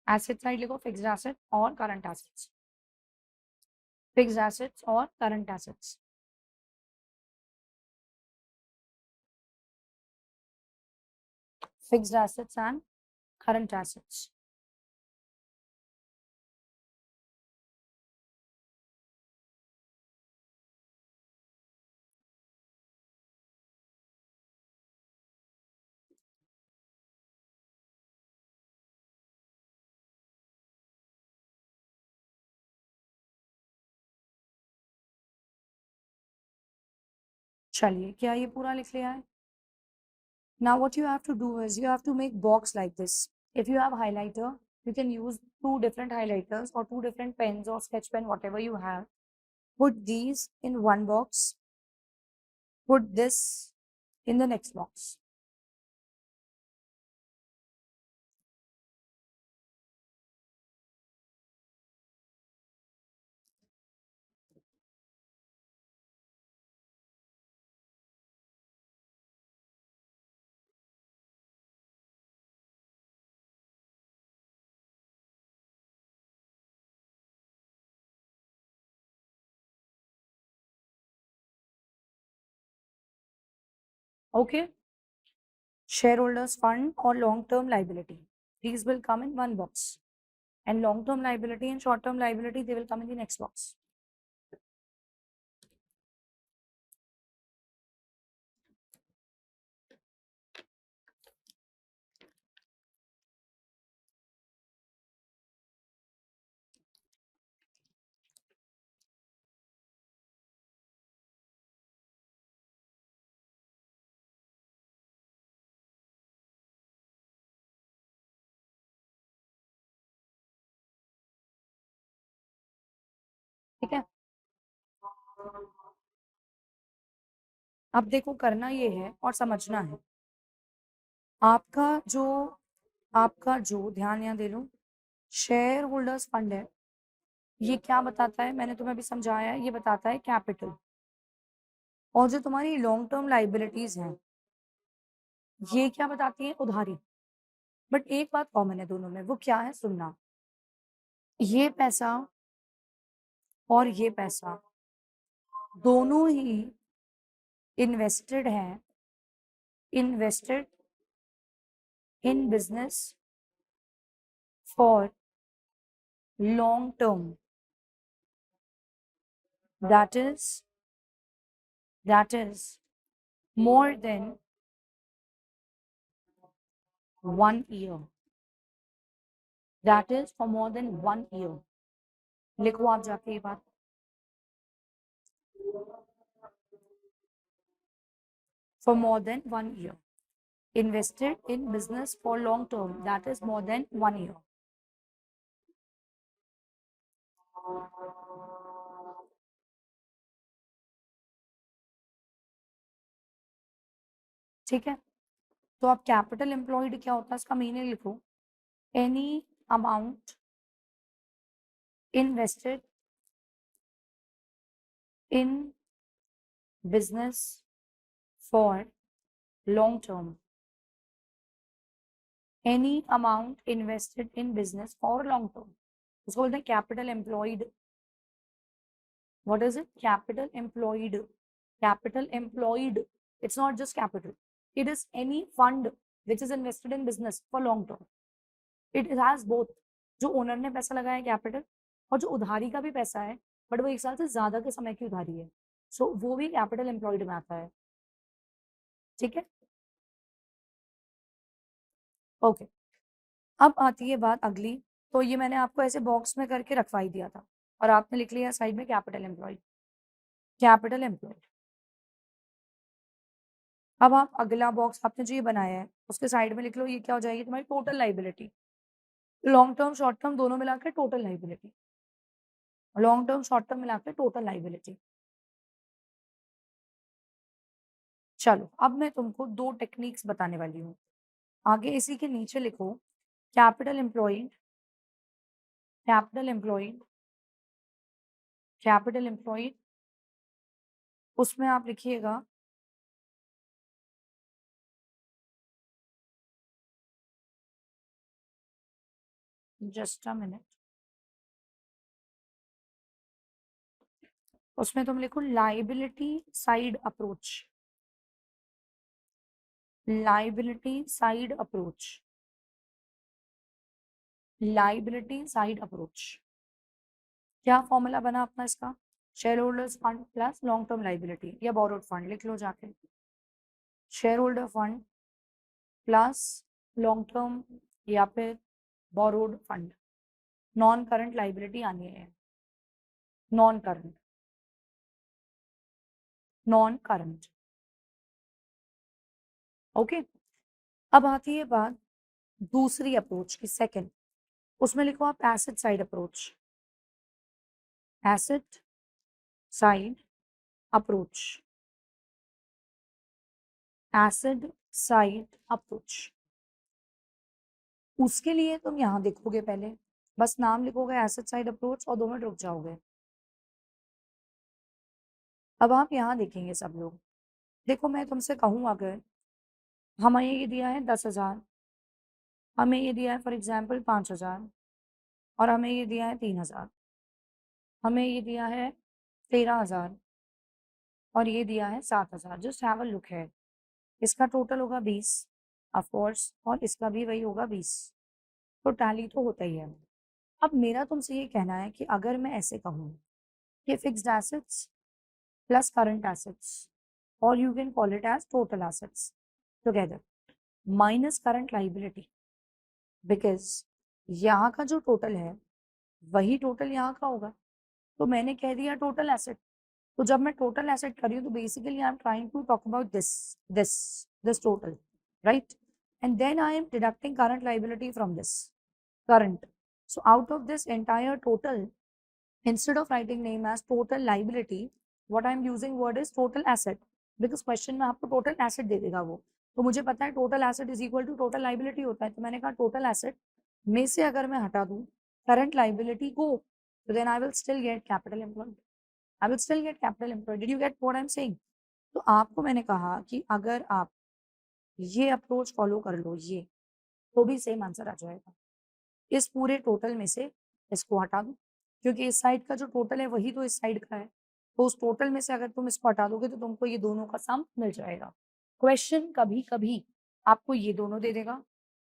Asset side लिखो fixed asset और current assets. Fixed assets और current assets. Fixed assets and current assets. चलिए, क्या ये पूरा लिख लिया है? Now what you have to do is you have to make box like this. If you have highlighter, you can use two different highlighters or two different pens or sketch pen, whatever you have. Put these in one box. Put this in the next box. Okay? Shareholders fund or long-term liability. These will come in one box. And long-term liability and short-term liability, they will come in the next box. ठीक है? अब देखो, करना ये है और समझना है। आपका जो ध्यान यहाँ दे लो, शेयर होल्डर्स फंड है, ये क्या बताता है? मैंने तुम्हें अभी समझाया है, ये बताता है कैपिटल। और जो तुम्हारी लॉन्ग टर्म लाइबिलिटीज हैं, ये क्या बताती है? उधारी। बट एक बात कॉमन है दोनों में, वो क्या है? सुनना। ये पैसा और ये पैसा दोनों ही इन्वेस्टेड हैं, invested in business for long term, that is more than 1 year, that is for more than 1 year. लिखो आप जाके ये बात। For more than 1 year, invested in business for long term, that is more than 1 year. ठीक है? तो आप capital employed क्या होता है इसका मीनिंग लिखो। Any amount invested in business for long term, any amount invested in business for long term, उसको बोलते हैं capital employed. What is it? Capital employed. Capital employed. It's not just capital. It is any fund which is invested in business for long term. It has both. जो owner ने पैसा लगाया capital और जो उधारी का भी पैसा है बट वो 1 साल से ज़्यादा के समय की उधारी है, सो वो भी कैपिटल एम्प्लॉयड में आता है। ठीक है? ओके। अब आती है बात अगली, तो ये मैंने आपको ऐसे बॉक्स में करके रखवा ही दिया था और आपने लिख लिया साइड में कैपिटल एम्प्लॉयड। Capital employed. अब आप अगला बॉक्स आपने जो ये बनाया है, उसके साइड में लिख लो, ये क्या हो जाएगी तुम्हारी total liability. Long term, short term दोनों मिलाकर total liability. Long term, short term मिलाकर टोटल लायबिलिटी। चलो, अब मैं तुमको 2 टेक्निक्स बताने वाली हूँ। आगे इसी के नीचे लिखो capital employed, capital employed, capital employed. उसमें आप लिखिएगा जस्ट अ मिनट, उसमें तुम लिखो liability side approach, liability side approach, liability side approach. क्या फॉर्मूला बना अपना इसका? Share holders fund plus long term liability या बोरोड फंड, लिख लो जाके। Share holder fund plus long term या फिर borrowed fund. Non current liability आनी है, non current, non current. Okay. अब आती है बात दूसरी अप्रोच की, सेकंड। उसमें लिखो आप asset side approach, asset side approach, acid side approach. उसके लिए तुम यहाँ देखोगे, पहले बस नाम लिखोगे एसिड साइड अप्रोच और 2 मिनट रुक जाओगे। अब आप यहाँ देखेंगे सब लोग, देखो मैं तुमसे कहूँ अगर हमें ये दिया है 10,000, हमें ये दिया है फॉर एग्जाम्पल 5,000 और हमें ये दिया है 3,000, हमें ये दिया है 13,000 और ये दिया है 7,000। जस्ट हैव अ लुक है, इसका टोटल होगा 20 ऑफ कोर्स और इसका भी वही होगा 20, तो टैली तो होता ही है। अब मेरा तुमसे ये कहना है कि अगर मैं ऐसे कहूँ कि fixed assets plus current assets और you can call it as total assets together minus current liability, because यहाँ का जो टोटल है वही टोटल यहाँ का होगा, तो मैंने कह दिया टोटल एसेट। तो जब मैं टोटल एसेट कर रही हूँ तो basically I am trying to talk about this total, right? And then I am deducting current liability from this current. So out of this entire total, instead of writing name as total liability, what I am using word is total asset, because question में आपको total asset दे देगा वो, तो मुझे पता है total asset is equal to total liability होता है, तो मैंने कहा total asset में से अगर मैं हटा दूँ current liability को, तो then I will still get capital employed. I will still get capital employed. Did you get what I am saying? तो आपको मैंने कहा कि अगर आप ये अप्रोच फॉलो कर लो, ये तो भी सेम आंसर आ जाएगा। इस पूरे टोटल में से इसको हटा दो, क्योंकि इस साइड का जो टोटल है वही तो इस साइड का है, तो उस टोटल में से अगर तुम इसको हटा दोगे तो तुमको ये दोनों का सम मिल जाएगा। क्वेश्चन कभी कभी आपको ये दोनों दे देगा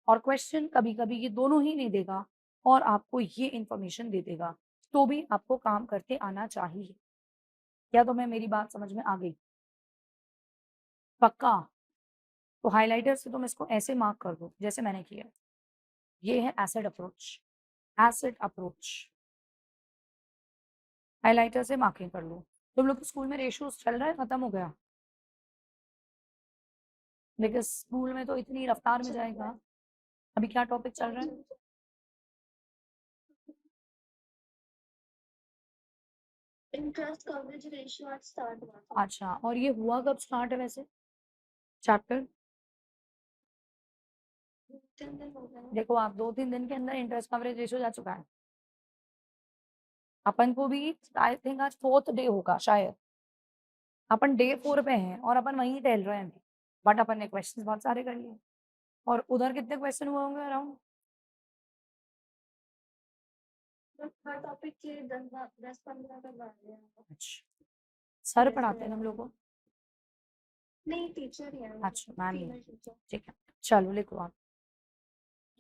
और क्वेश्चन कभी कभी ये दोनों ही नहीं देगा और आपको ये इंफॉर्मेशन दे देगा, तो भी आपको काम करते आना चाहिए। क्या तुम्हें मेरी बात समझ में आ गई? पक्का? तो हाइलाइटर से तुम इसको ऐसे मार्क कर दो जैसे मैंने किया। ये है acid approach, acid approach. Highlighter से मार्किंग कर लो। तुम लोग के स्कूल में रेशियोज चल रहा है, खत्म हो गया? बिकॉज स्कूल में तो इतनी रफ्तार में जाएगा। अभी क्या टॉपिक चल रहा है? इंटरेस्ट कवरेज रेशियो आज स्टार्ट हुआ था। अच्छा, और ये हुआ कब स्टार्ट है वैसे चैप्टर? 3 दिन हो गए। देखो आप 2-3 दिन के अंदर इंटरेस्ट कवरेज रेशियो जा चुका है। अपन को भी आई थिंक आज 4th डे होगा शायद, अपन डे 4 पे हैं और अपन वहीं टहल रहे हैं, बट अपन ने क्वेश्चंस बहुत सारे कर लिए। और उधर कितने क्वेश्चन हुए होंगे अराउंड? हर टॉपिक के 10-15 करवा रहे हैं। अच्छा, सर पढ़ाते हैं हम लोग को? नहीं, टीचर ही है, अच्छा, मैम ही है। Female teacher. ठीक है, चलो लिखो आप।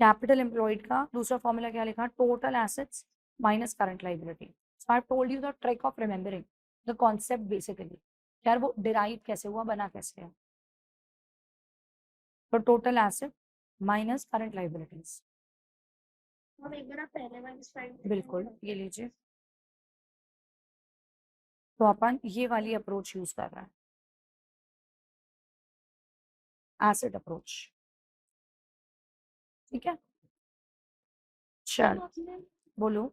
कैपिटल एम्प्लॉयड का दूसरा फॉर्मूला क्या लिखा? Total assets minus current liability. So I've told you the trick of remembering the concept basically. यार वो derive कैसे हुआ, बना कैसे है. तो total asset minus current liabilities. हम एक बार आप पहले वाली स्लाइड बिल्कुल, ये लीजिए. तो अपन ये वाली अप्रोच यूज कर रहे हैं, एसिड अप्रोच. ठीक है, चल बोलो.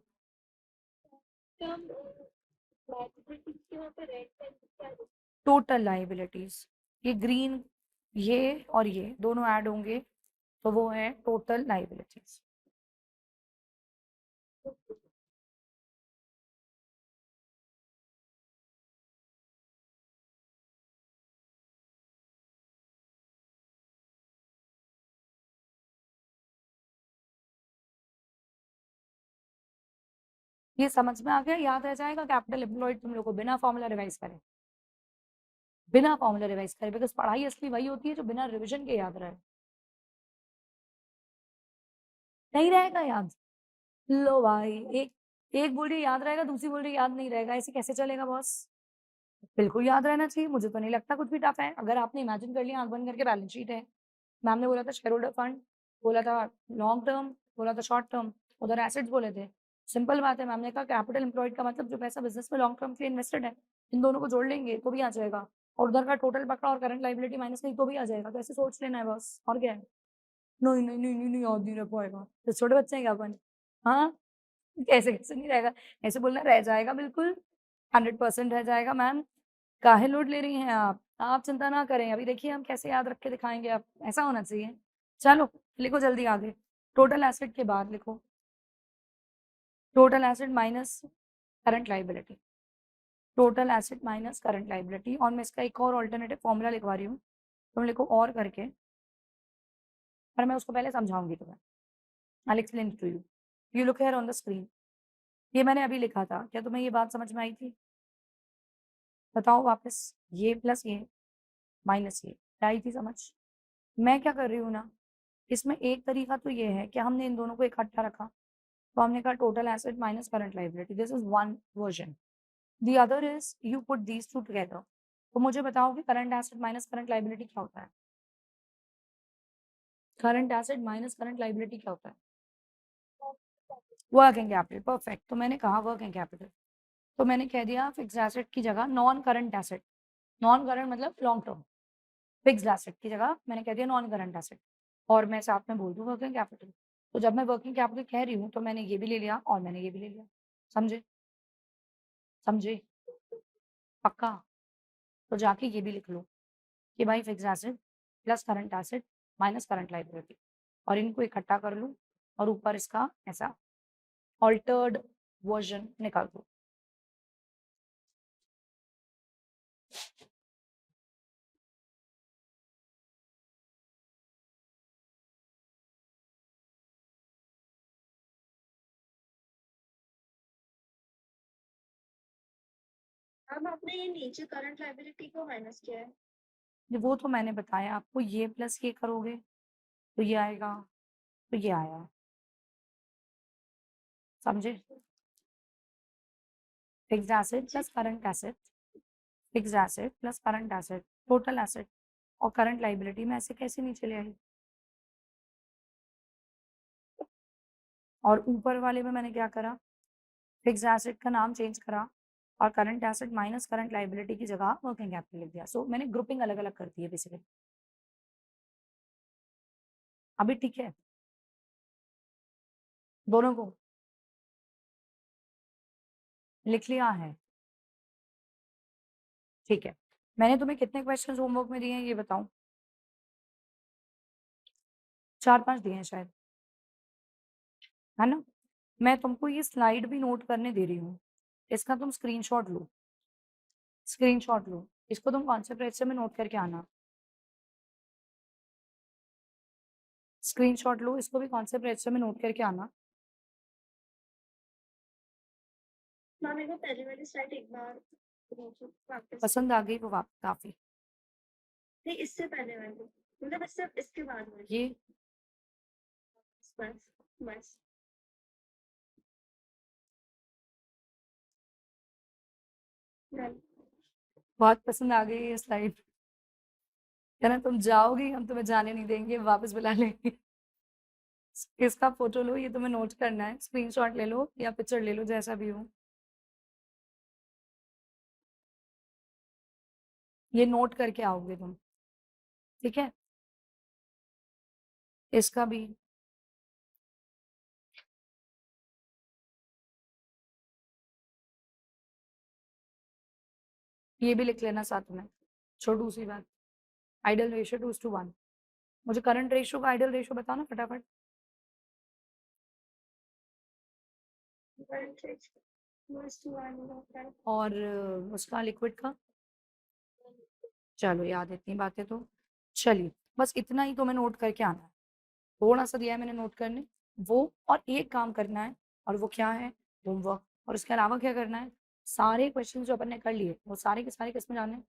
टोटल लाइबिलिटीज, ये ग्रीन, ये और ये दोनों ऐड होंगे तो वो है टोटल लाइबिलिटीज. ये समझ में आ गया, याद रह जाएगा. कैपिटल एम्प्लॉयड तुम लोग को बिना फॉर्मूला रिवाइज करे, बिना फॉर्मूला रिवाइज करे, बिकॉज पढ़ाई असली वही होती है जो बिना रिविजन के याद रहे. नहीं रहेगा याद. लो भाई, एक एक बोल रही याद रहेगा, दूसरी बोल रही याद नहीं रहेगा, ऐसे कैसे चलेगा बॉस. बिल्कुल याद रहना चाहिए. मुझे तो नहीं लगता कुछ भी टफ है. अगर आपने इमेजिन कर लिया आंख बंद करके बैलेंस शीट है, मैम ने बोला था शेयर होल्डर फंड, बोला था लॉन्ग टर्म, बोला था शॉर्ट टर्म, उधर एसेट्स बोले थे. सिंपल बात है. मैम ने कहा कैपिटल एम्प्लॉयड का मतलब जो पैसा बिजनेस में लॉन्ग टर्म के लिए इन्वेस्टेड है, इन दोनों को जोड़ लेंगे तो भी आ जाएगा. और उधर का टोटल पकड़ा और करंट लाइबिलिटी माइनस की तो भी आ जाएगा. तो ऐसे सोच लेना है बस, और क्या है. नहीं नहीं नहीं नहीं नहीं, याद नहीं रह पाएगा तो छोटे बच्चे हैं क्या अपन. हाँ, कैसे कैसे नहीं रहेगा. ऐसे बोलना रह जाएगा, बिल्कुल 100% रह जाएगा. मैम काहे लोड ले रही हैं आप चिंता ना करें. अभी देखिए हम कैसे याद रख के दिखाएंगे. आप ऐसा होना चाहिए. चलो लिखो जल्दी आगे. टोटल एसेट के बाद लिखो total asset minus current liability. Total asset minus current liability. और मैं इसका एक और ऑल्टरनेटिव फॉर्मूला लिखवा रही हूँ, तुम लिखो और करके, पर मैं उसको पहले समझाऊंगी तुम्हें. I explain to you. You look here on the screen. ये मैंने अभी लिखा था, क्या तुम्हें ये बात समझ में आई थी. बताओ वापस. ये प्लस ये माइनस ये, क्या आई थी समझ. मैं क्या कर रही हूँ ना, इसमें एक तरीका तो ये है कि हमने इन दोनों को इकट्ठा रखा, तो हमने कहा total asset minus current liability. This is one version. The other is you put these two together. तो मुझे बताओ कि current asset minus current liability क्या होता है. Current asset minus current liability क्या होता है. Working capital. परफेक्ट. तो मैंने कहा वर्किंग कैपिटल, तो मैंने कह दिया फिक्स एसेट की जगह non current asset. Non current मतलब लॉन्ग टर्म. फिक्स्ड एसेट की जगह मैंने कह दिया नॉन करंट एसेट, और मैं साथ में बोल दूँ वर्किंग कैपिटल. तो जब मैं वर्किंग कैपिटल कह रही हूँ तो मैंने ये भी ले लिया और मैंने ये भी ले लिया. समझे समझे, पक्का. तो जाके ये भी लिख लो कि भाई fix asset plus current asset minus current liability, और इनको इकट्ठा कर लूँ और ऊपर इसका ऐसा ऑल्टर्ड वर्जन निकाल दो. अब आपने ये नीचे करंट लाइबिलिटी को माइनस किया है. वो तो मैंने बताया आपको. ये प्लस ये करोगे तो ये आएगा, तो ये आया. समझे. Fix asset plus current asset, fix asset plus current asset, total asset और करंट लाइबिलिटी में ऐसे कैसे नहीं चले आई. और ऊपर वाले में मैंने क्या करा, फिक्स एसेट का नाम चेंज करा और current asset minus current liability की जगह वर्किंग कैपिटल लिख दिया. सो मैंने ग्रुपिंग अलग अलग कर दी है बेसिकली. अभी ठीक है दोनों को लिख लिया है. ठीक है. मैंने तुम्हें कितने क्वेश्चन होमवर्क में दिए हैं ये बताऊं. 4-5 दिए हैं शायद, है ना. मैं तुमको ये स्लाइड भी नोट करने दे रही हूँ, इसका तुम स्क्रीनशॉट लो. स्क्रीनशॉट लो, इसको तुम कॉन्सेप्ट रजिस्टर में नोट करके आना. स्क्रीनशॉट लो, इसको भी कॉन्सेप्ट रजिस्टर में नोट करके आना. हाँ, मेरे को पहले वाली स्लाइड एक बार वापस. पसंद आ गई वो काफी. नहीं, इससे पहले वाली, मतलब इससे इसके बाद वाली. ये बस बस. Done. बहुत पसंद आ गई ये स्लाइड। कहना तुम जाओगी, हम तुम्हें जाने नहीं देंगे, वापस बुला लेंगे। इसका फोटो लो, ये तुम्हें नोट करना है, स्क्रीनशॉट ले लो या पिक्चर ले लो, जैसा भी हो। ये नोट करके आओगे तुम, ठीक है? इसका भी। ये भी लिख लेना साथ में। छोटू सी बात, आइडल रेशियो 2:1। मुझे करंट रेशियो का आइडल रेशियो बताओ ना फटाफट। Current ratio was 1:1. और उसका लिक्विड का। चलो याद है इतनी बातें तो। चलिए, बस इतना ही तुम्हें नोट करके आना है। थोड़ा सा दिया है मैंने नोट करने, वो और एक काम करना है, और वो क्या है? होमवर्क। और उसके अलावा क्या करना है? सारे क्वेश्चन जो अपन ने कर लिए वो सारे के सारे किसमें जाने हैं?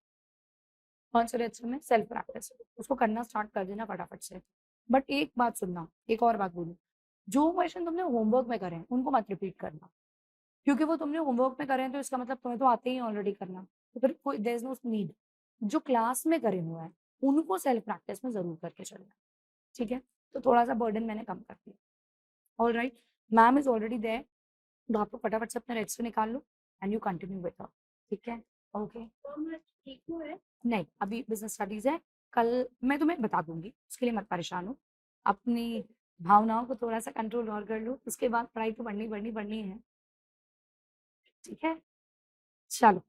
कौन से लेक्चर में? Self practice. उसको करना स्टार्ट कर देना फटाफट से। बट एक बात सुनना, एक और बात बोलूँ, जो क्वेश्चन तुमने होमवर्क में करे हैं उनको मत रिपीट करना, क्योंकि वो तुमने होमवर्क में करे हैं तो इसका मतलब तुम्हें तो आते ही ऑलरेडी करना, तो फिर कोई देयर इज नो नीड। जो क्लास में करे हुए हैं उनको सेल्फ प्रैक्टिस में जरूर करके चलना, ठीक है? तो थोड़ा सा बर्डन मैंने कम कर दिया। All right, ma'am is already there, तो आप लोग फटाफट से अपना रजिस्टर निकाल लो and you continue with her, ठीक है? ओके। ठीक है। नहीं, अभी बिजनेस स्टडीज है, कल मैं तुम्हें बता दूंगी, उसके लिए मत परेशान हो। अपनी भावनाओं को थोड़ा सा कंट्रोल और कर लो, उसके बाद पढ़ाई तो बढ़नी बढ़नी बढ़नी है, ठीक है? चलो,